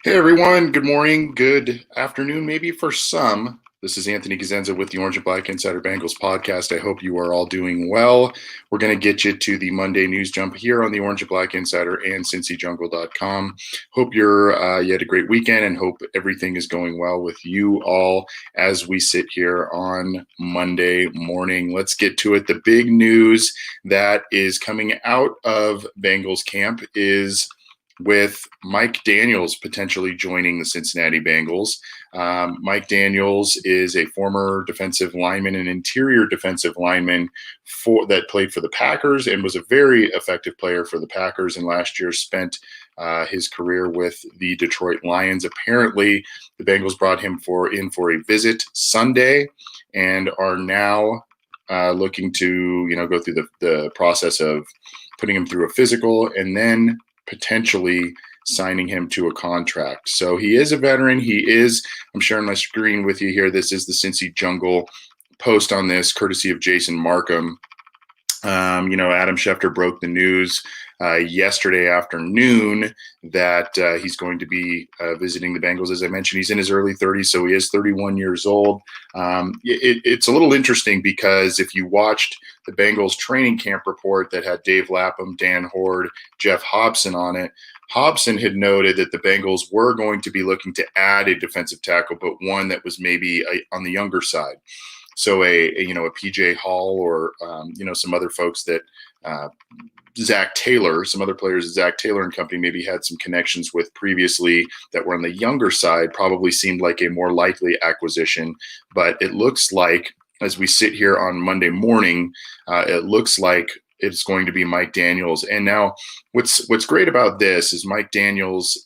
Hey everyone, good morning, good afternoon, maybe for some. This is Anthony Cosenza with the Orange and Black Insider Bengals podcast. I hope you are all doing well. We're going to get you to the Monday news jump here on the Orange and Black Insider and CincyJungle.com. Hope you had a great weekend and hope everything is going well with you all as we sit here on Monday morning. Let's get to it. The big news that is coming out of Bengals camp is with Mike Daniels potentially joining the Cincinnati Bengals. Mike Daniels is a former defensive lineman, an interior defensive lineman that played for the Packers and was a very effective player for the Packers, and last year spent his career with the Detroit Lions. Apparently, the Bengals brought him in for a visit Sunday and are now looking to go through the process of putting him through a physical and then potentially signing him to a contract. So he is a veteran. I'm sharing my screen with you here. This is the Cincy Jungle post on this, courtesy of Jason Markham. Adam Schefter broke the news yesterday afternoon that he's going to be visiting the Bengals. As I mentioned, he's in his early 30s, so he is 31 years old. It's a little interesting because if you watched the Bengals training camp report that had Dave Lapham, Dan Horde, Jeff Hobson on it, Hobson had noted that the Bengals were going to be looking to add a defensive tackle, but one that was maybe on the younger side. So a PJ Hall or some other folks that Zach Taylor, some other players Zach Taylor and company maybe had some connections with previously that were on the younger side, probably seemed like a more likely acquisition. But it looks like, as we sit here on Monday morning, it looks like it's going to be Mike Daniels. And now what's great about this is Mike Daniels,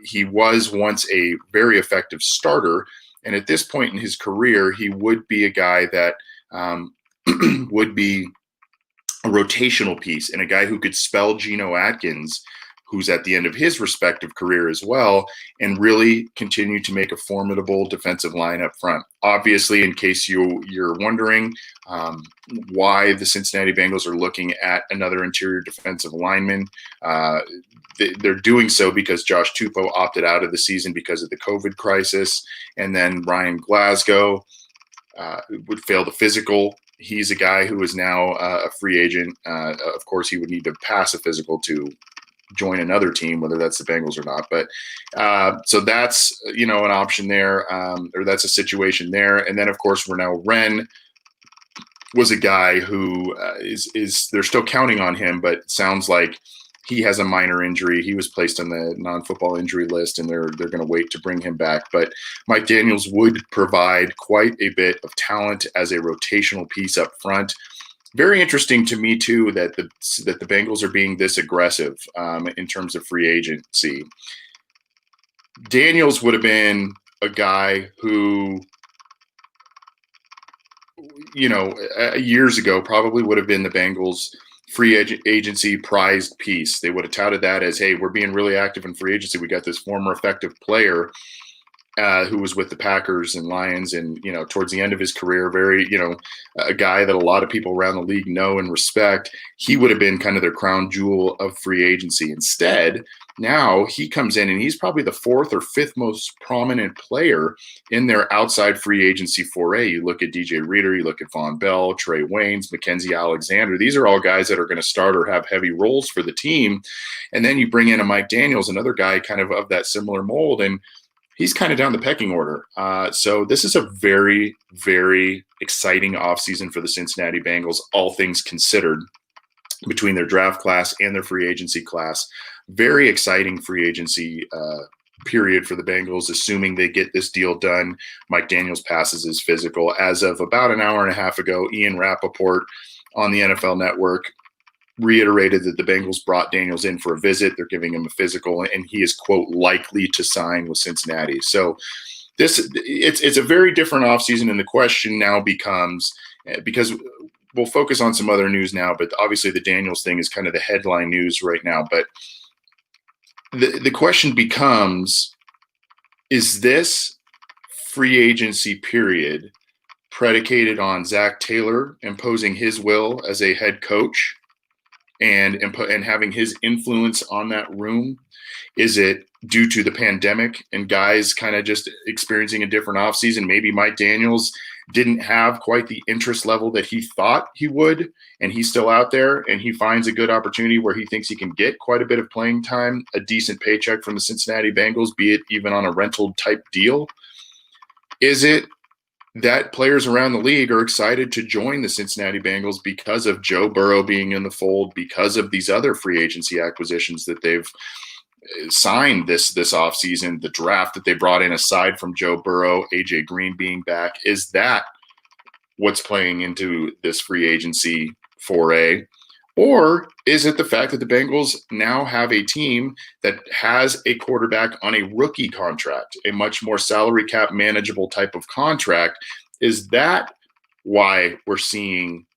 he was once a very effective starter. And at this point in his career, he would be a guy that would be a rotational piece and a guy who could spell Geno Atkins, who's at the end of his respective career as well, and really continue to make a formidable defensive line up front. Obviously, in case you're wondering why the Cincinnati Bengals are looking at another interior defensive lineman, they're doing so because Josh Tupou opted out of the season because of the COVID crisis, and then Ryan Glasgow would fail the physical. He's a guy who is now a free agent. Of course, he would need to pass a physical to join another team, whether that's the Bengals or not. But so that's, an option there, or that's a situation there. And then, of course, Renell Wren was a guy who is they're still counting on him, but it sounds like he has a minor injury. He was placed on the non-football injury list, and they're going to wait to bring him back. But Mike Daniels would provide quite a bit of talent as a rotational piece up front. Very interesting to me, too, that the Bengals are being this aggressive in terms of free agency. Daniels would have been a guy who, years ago probably would have been the Bengals' free agency prized piece. They would have touted that as, hey, we're being really active in free agency. We got this former effective player who was with the Packers and Lions, and towards the end of his career, very a guy that a lot of people around the league know and respect. He would have been kind of their crown jewel of free agency. Instead, now he comes in and he's probably the fourth or fifth most prominent player in their outside free agency foray. You look at DJ Reader, you look at Von Bell, Trey Waynes, Mackenzie Alexander. These are all guys that are going to start or have heavy roles for the team. And then you bring in a Mike Daniels, another guy kind of that similar mold, and he's kind of down the pecking order. So this is a very, very exciting offseason for the Cincinnati Bengals, all things considered, between their draft class and their free agency class. Very exciting free agency period for the Bengals, assuming they get this deal done. Mike Daniels passes his physical. As of about an hour and a half ago, Ian Rappaport on the NFL Network reiterated that the Bengals brought Daniels in for a visit. They're giving him a physical, and he is, quote, likely to sign with Cincinnati. So it's a very different offseason, and the question now becomes, because we'll focus on some other news now, but obviously the Daniels thing is kind of the headline news right now. But the question becomes, is this free agency period predicated on Zach Taylor imposing his will as a head coach, and having his influence on that room? Is it due to the pandemic and guys kind of just experiencing a different offseason? Maybe Mike Daniels didn't have quite the interest level that he thought he would, and he's still out there, and he finds a good opportunity where he thinks he can get quite a bit of playing time, a decent paycheck from the Cincinnati Bengals, be it even on a rental type deal. Is it that players around the league are excited to join the Cincinnati Bengals because of Joe Burrow being in the fold, because of these other free agency acquisitions that they've signed this offseason, the draft that they brought in aside from Joe Burrow, AJ Green being back? Is that what's playing into this free agency foray? Or is it the fact that the Bengals now have a team that has a quarterback on a rookie contract, a much more salary cap manageable type of contract? Is that why we're seeing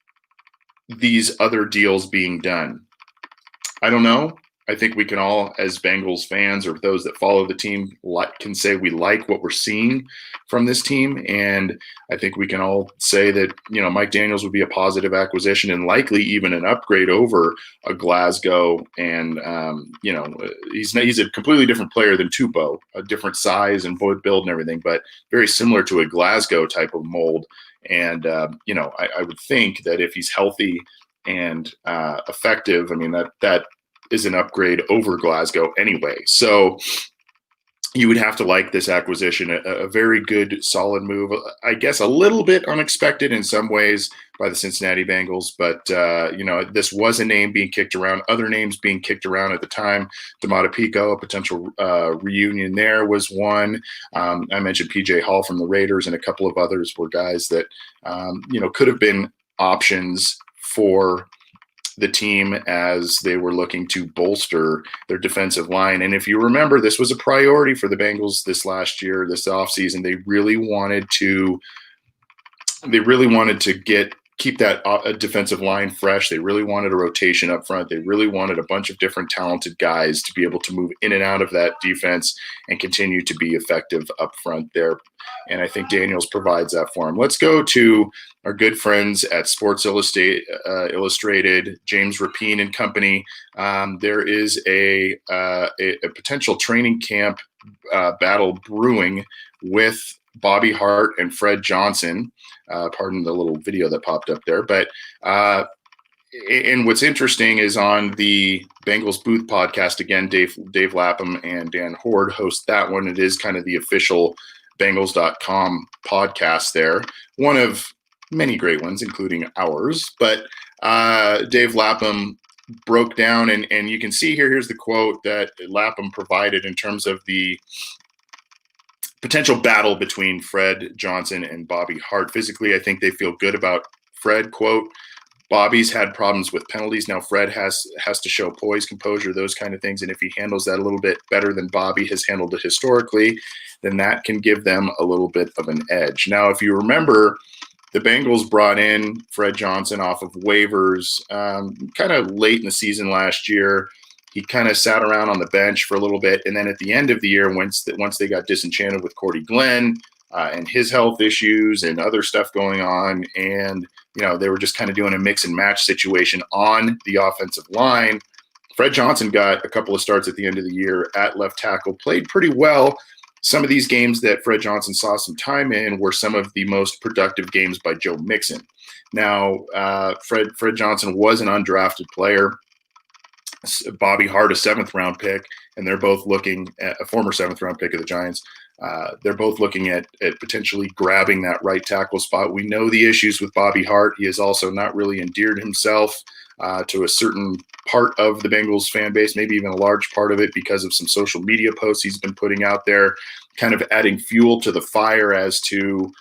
these other deals being done? I don't know. I think we can all, as Bengals fans or those that follow the team, can say we like what we're seeing from this team. And I think we can all say that, Mike Daniels would be a positive acquisition and likely even an upgrade over a Glasgow. And, he's a completely different player than Tupou, a different size and build and everything, but very similar to a Glasgow type of mold. And, I would think that if he's healthy and effective, that is an upgrade over Glasgow anyway. So you would have to like this acquisition, a very good, solid move. I guess a little bit unexpected in some ways by the Cincinnati Bengals, but, this was a name being kicked around, other names being kicked around at the time. D'Amata Pico, a potential reunion there was one. I mentioned PJ Hall from the Raiders, and a couple of others were guys that, could have been options for the team as they were looking to bolster their defensive line. And if you remember, this was a priority for the Bengals this last year, this offseason. They really wanted to keep that defensive line fresh. They really wanted a rotation up front. They really wanted a bunch of different talented guys to be able to move in and out of that defense and continue to be effective up front there. And I think Daniels provides that for him. Let's go to our good friends at Sports Illustrated, James Rapine and company. There is a potential training camp battle brewing with Bobby Hart and Fred Johnson. Pardon the little video that popped up there. But and what's interesting is on the Bengals Booth podcast, again, Dave Lapham and Dan Horde host that one. It is kind of the official Bengals.com podcast there. One of many great ones, including ours. But Dave Lapham broke down, and you can see here's the quote that Lapham provided in terms of the potential battle between Fred Johnson and Bobby Hart. Physically, I think they feel good about Fred. Quote, Bobby's had problems with penalties. Now Fred has to show poise, composure, those kind of things. And if he handles that a little bit better than Bobby has handled it historically, then that can give them a little bit of an edge. Now, if you remember, the Bengals brought in Fred Johnson off of waivers kind of late in the season last year. He kind of sat around on the bench for a little bit. And then at the end of the year, once they got disenchanted with Cordy Glenn and his health issues and other stuff going on, and, they were just kind of doing a mix and match situation on the offensive line, Fred Johnson got a couple of starts at the end of the year at left tackle, played pretty well. Some of these games that Fred Johnson saw some time in were some of the most productive games by Joe Mixon. Now, Fred Johnson was an undrafted player. Bobby Hart, a seventh-round pick, and they're both looking at a former seventh-round pick of the Giants. They're both looking at potentially grabbing that right tackle spot. We know the issues with Bobby Hart. He has also not really endeared himself to a certain part of the Bengals fan base, maybe even a large part of it, because of some social media posts he's been putting out there, kind of adding fuel to the fire as to,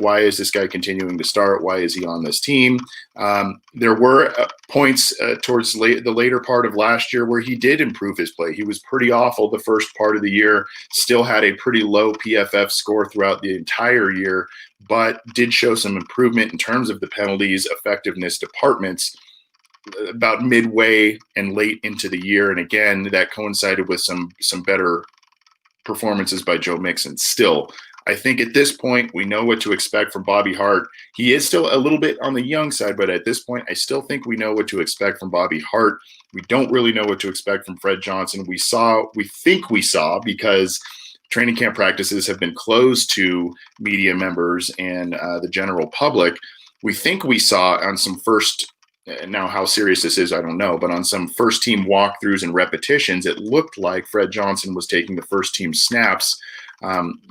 why is this guy continuing to start? Why is he on this team? There were points towards the later part of last year where he did improve his play. He was pretty awful the first part of the year, still had a pretty low PFF score throughout the entire year, but did show some improvement in terms of the penalties effectiveness departments about midway and late into the year. And again, that coincided with some better performances by Joe Mixon. Still, I think at this point, we know what to expect from Bobby Hart. He is still a little bit on the young side, but at this point, I still think we know what to expect from Bobby Hart. We don't really know what to expect from Fred Johnson. We think we saw, because training camp practices have been closed to media members and the general public. We think we saw on some first, now how serious this is, I don't know, but on some first team walkthroughs and repetitions, it looked like Fred Johnson was taking the first team snaps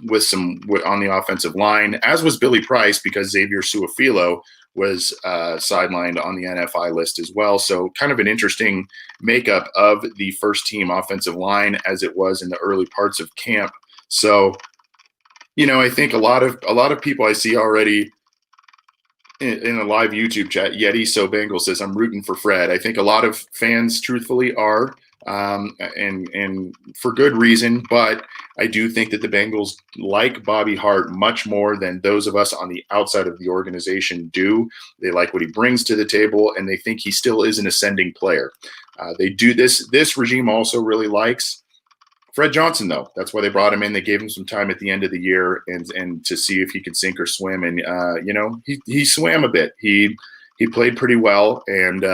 with some on the offensive line, as was Billy Price, because Xavier Suafilo was sidelined on the NFI list as well. So kind of an interesting makeup of the first team offensive line as it was in the early parts of camp. So, I think a lot of people I see already in a live YouTube chat, Yeti So Bengal says, I'm rooting for Fred. I think a lot of fans truthfully are, and for good reason, but I do think that the Bengals like Bobby Hart much more than those of us on the outside of the organization do. They like what he brings to the table, and they think he still is an ascending player. They do this regime also really likes Fred Johnson, though. That's why they brought him in. They gave him some time at the end of the year and to see if he could sink or swim. And, he swam a bit. He played pretty well, and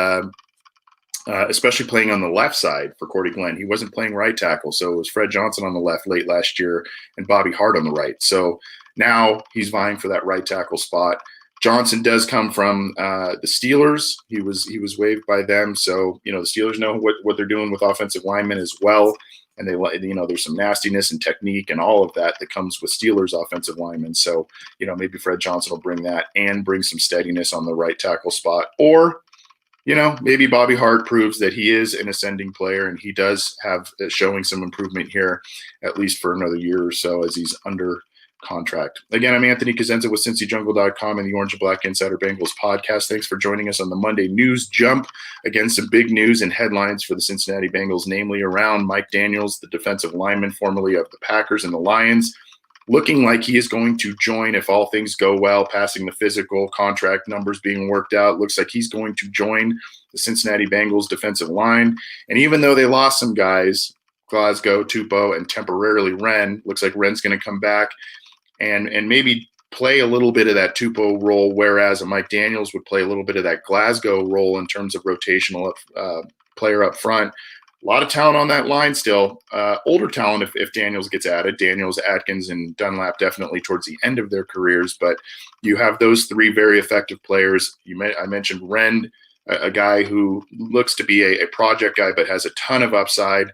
especially playing on the left side for Cordy Glenn. He wasn't playing right tackle, so it was Fred Johnson on the left late last year and Bobby Hart on the right. So now he's vying for that right tackle spot. Johnson does come from the Steelers. He was waived by them, so the Steelers know what they're doing with offensive linemen as well. And there's some nastiness and technique and all of that comes with Steelers offensive linemen. So, maybe Fred Johnson will bring that and bring some steadiness on the right tackle spot. Or, maybe Bobby Hart proves that he is an ascending player and he does have showing some improvement here, at least for another year or so as he's under contract. Again, I'm Anthony Cosenza with CincyJungle.com and the Orange and Black Insider Bengals podcast. Thanks for joining us on the Monday News Jump. Again, some big news and headlines for the Cincinnati Bengals, namely around Mike Daniels, the defensive lineman formerly of the Packers and the Lions, looking like he is going to join if all things go well, passing the physical, contract numbers being worked out. Looks like he's going to join the Cincinnati Bengals defensive line. And even though they lost some guys, Glasgow, Tupou, and temporarily Wren, looks like Wren's going to come back and maybe play a little bit of that Tupou role, whereas a Mike Daniels would play a little bit of that Glasgow role in terms of rotational player up front. A lot of talent on that line still. Older talent if Daniels gets added. Daniels, Atkins, and Dunlap definitely towards the end of their careers. But you have those three very effective players. I mentioned Wren, a guy who looks to be a project guy but has a ton of upside.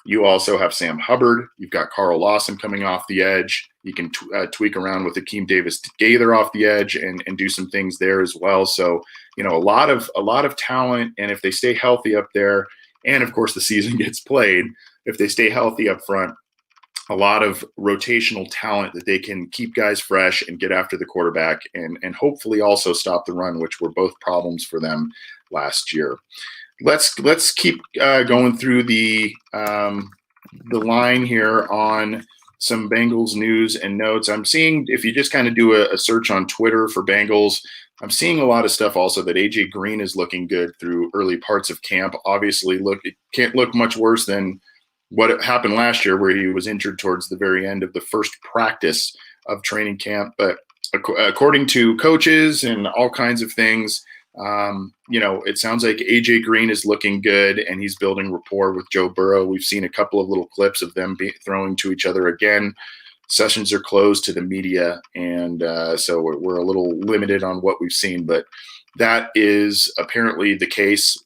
You also have Sam Hubbard. You've got Carl Lawson coming off the edge. You can tweak around with Akeem Davis-Gaither off the edge and do some things there as well. So, a lot of talent. And if they stay healthy up there, and of course the season gets played, if they stay healthy up front, a lot of rotational talent that they can keep guys fresh and get after the quarterback and hopefully also stop the run, which were both problems for them last year. Let's keep going through the line here on some Bengals news and notes. I'm seeing, if you just kind of do a search on Twitter for Bengals, I'm seeing a lot of stuff also that AJ Green is looking good through early parts of camp. Obviously, it can't look much worse than what happened last year where he was injured towards the very end of the first practice of training camp. But according to coaches and all kinds of things, it sounds like AJ Green is looking good and he's building rapport with Joe Burrow. We've seen a couple of little clips of them throwing to each other again. Sessions are closed to the media, and so we're a little limited on what we've seen, but that is apparently the case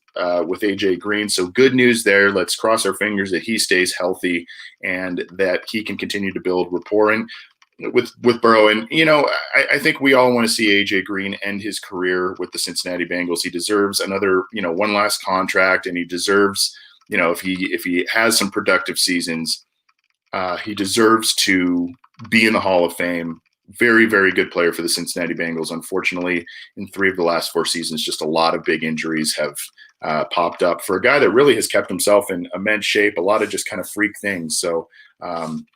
with AJ Green. So good news there. Let's cross our fingers that he stays healthy and that he can continue to build rapport with Burrow. And, I think we all want to see AJ Green end his career with the Cincinnati Bengals. He deserves another, one last contract, and he deserves, if he has some productive seasons, he deserves to be in the Hall of Fame. Very, very good player for the Cincinnati Bengals. Unfortunately, in 3 of the last 4 seasons, just a lot of big injuries have popped up for a guy that really has kept himself in immense shape, a lot of just kind of freak things. So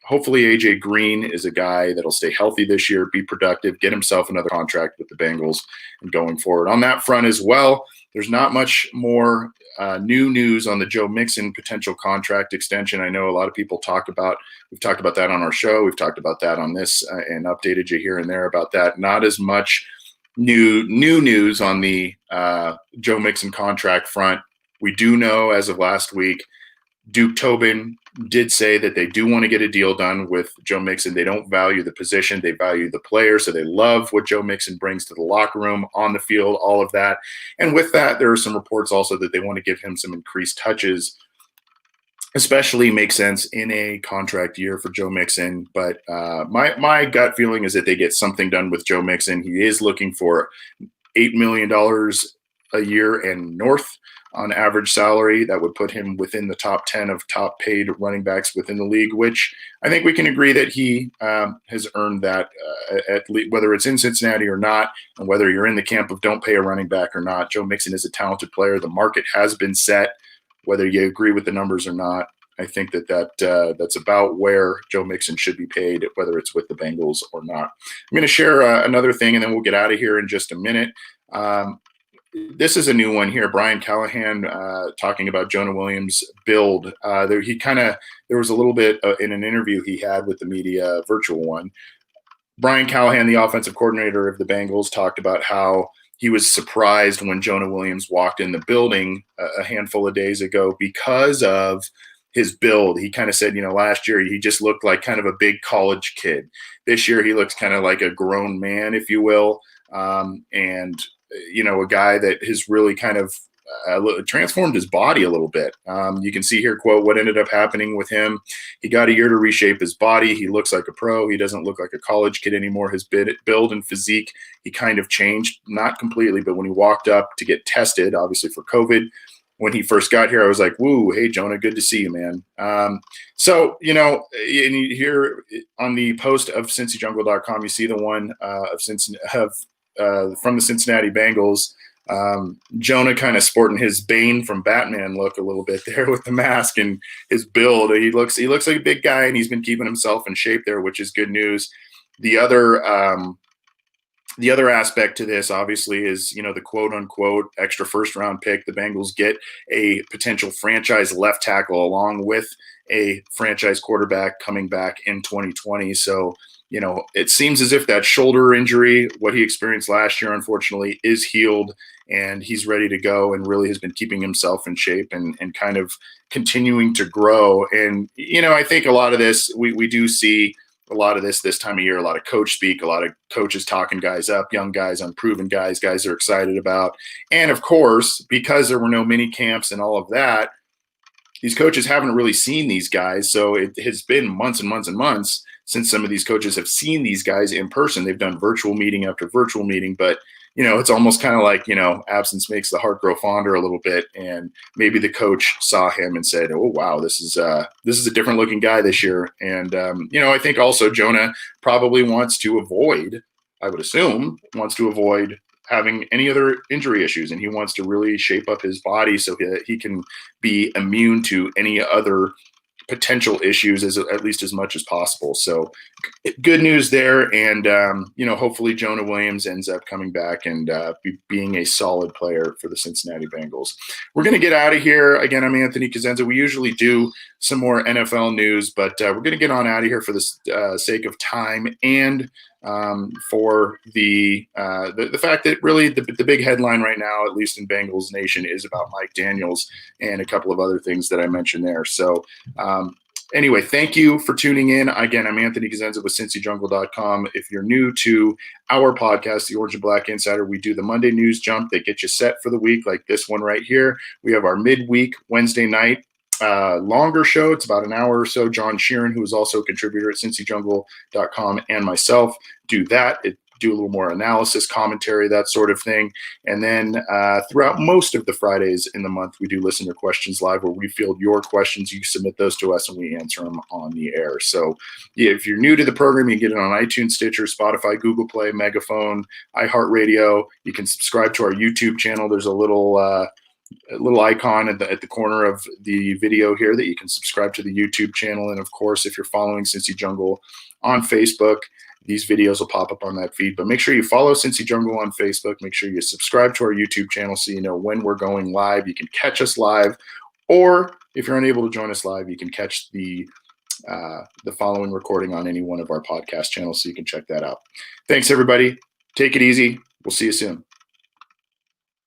hopefully AJ Green is a guy that'll stay healthy this year, be productive, get himself another contract with the Bengals and going forward. On that front as well, there's not much more new news on the Joe Mixon potential contract extension. I know a lot of people we've talked about that on our show. We've talked about that on this and updated you here and there about that. Not as much new news on the Joe Mixon contract front. We do know as of last week, Duke Tobin did say that they do want to get a deal done with Joe Mixon. They don't value the position. They value the player. So they love what Joe Mixon brings to the locker room, on the field, all of that. And with that, there are some reports also that they want to give him some increased touches, especially makes sense in a contract year for Joe Mixon. But my gut feeling is that they get something done with Joe Mixon. He is looking for $8 million a year and north on average salary. That would put him within the top 10 of top paid running backs within the league, which I think we can agree that he has earned that, at least, whether it's in Cincinnati or not, and whether you're in the camp of don't pay a running back or not. Joe Mixon is a talented player. The market has been set, whether you agree with the numbers or not. I think that's about where Joe Mixon should be paid, whether it's with the Bengals or not. I'm going to share another thing, and then we'll get out of here in just a minute. This is a new one here. Brian Callahan talking about Jonah Williams' build. There was a little bit in an interview he had with the media, a virtual one. Brian Callahan, the offensive coordinator of the Bengals, talked about how he was surprised when Jonah Williams walked in the building a handful of days ago because of his build. He kind of said, last year he just looked like kind of a big college kid. This year he looks kind of like a grown man, if you will. And a guy that has really kind of transformed his body a little bit. You can see here, quote, what ended up happening with him. He got a year to reshape his body. He looks like a pro. He doesn't look like a college kid anymore. His build and physique, he kind of changed, not completely, but when he walked up to get tested, obviously for COVID, when he first got here, I was like, woo, hey, Jonah, good to see you, man. So, and you hear on the post of CincyJungle.com, you see the one from the Cincinnati Bengals, Jonah kind of sporting his Bane from Batman look a little bit there with the mask and his build. He looks like a big guy, and he's been keeping himself in shape there, which is good news. The other aspect to this, obviously, is, the quote-unquote extra first-round pick. The Bengals get a potential franchise left tackle along with a franchise quarterback coming back in 2020. So, it seems as if that shoulder injury, what he experienced last year, unfortunately, is healed, and he's ready to go and really has been keeping himself in shape and kind of continuing to grow. And, I think a lot of this, we do see a lot of this time of year, a lot of coach speak, a lot of coaches talking guys up, young guys, unproven guys they're excited about. And of course, because there were no mini camps and all of that, these coaches haven't really seen these guys. So it has been months and months and months since some of these coaches have seen these guys in person. They've done virtual meeting after virtual meeting, but it's almost kind of like, absence makes the heart grow fonder a little bit. And maybe the coach saw him and said, oh, wow, this is a different looking guy this year. And, I think also Jonah probably wants to avoid having any other injury issues. And he wants to really shape up his body so that he can be immune to any other potential issues at least as much as possible. So good news there. And, hopefully Jonah Williams ends up coming back and being a solid player for the Cincinnati Bengals. We're going to get out of here. Again, I'm Anthony Cosenza. We usually do some more NFL news, but we're going to get on out of here for the sake of time and for the fact that really the big headline right now, at least in Bengals Nation, is about Mike Daniels and a couple of other things that I mentioned there. So anyway, thank you for tuning in. Again, I'm Anthony Cosenza with CincyJungle.com. If you're new to our podcast, The Orange and Black Insider, we do the Monday news jump that gets you set for the week, like this one right here. We have our midweek Wednesday night longer show. It's about an hour or so. John Sheeran, who is also a contributor at CincyJungle.com, and myself do that. Do a little more analysis, commentary, that sort of thing. And then throughout most of the Fridays in the month, we do listener questions live, where we field your questions. You submit those to us and we answer them on the air. So if you're new to the program, you can get it on iTunes, Stitcher, Spotify, Google Play, Megaphone, iHeartRadio. You can subscribe to our YouTube channel. There's a little icon at the corner of the video here that you can subscribe to the YouTube channel. And of course, if you're following Cincy Jungle on Facebook, these videos will pop up on that feed. But make sure you follow Cincy Jungle on Facebook. Make sure you subscribe to our YouTube channel so you know when we're going live. You can catch us live, or if you're unable to join us live, you can catch the following recording on any one of our podcast channels, so you can check that out. Thanks, everybody. Take it easy. We'll see you soon.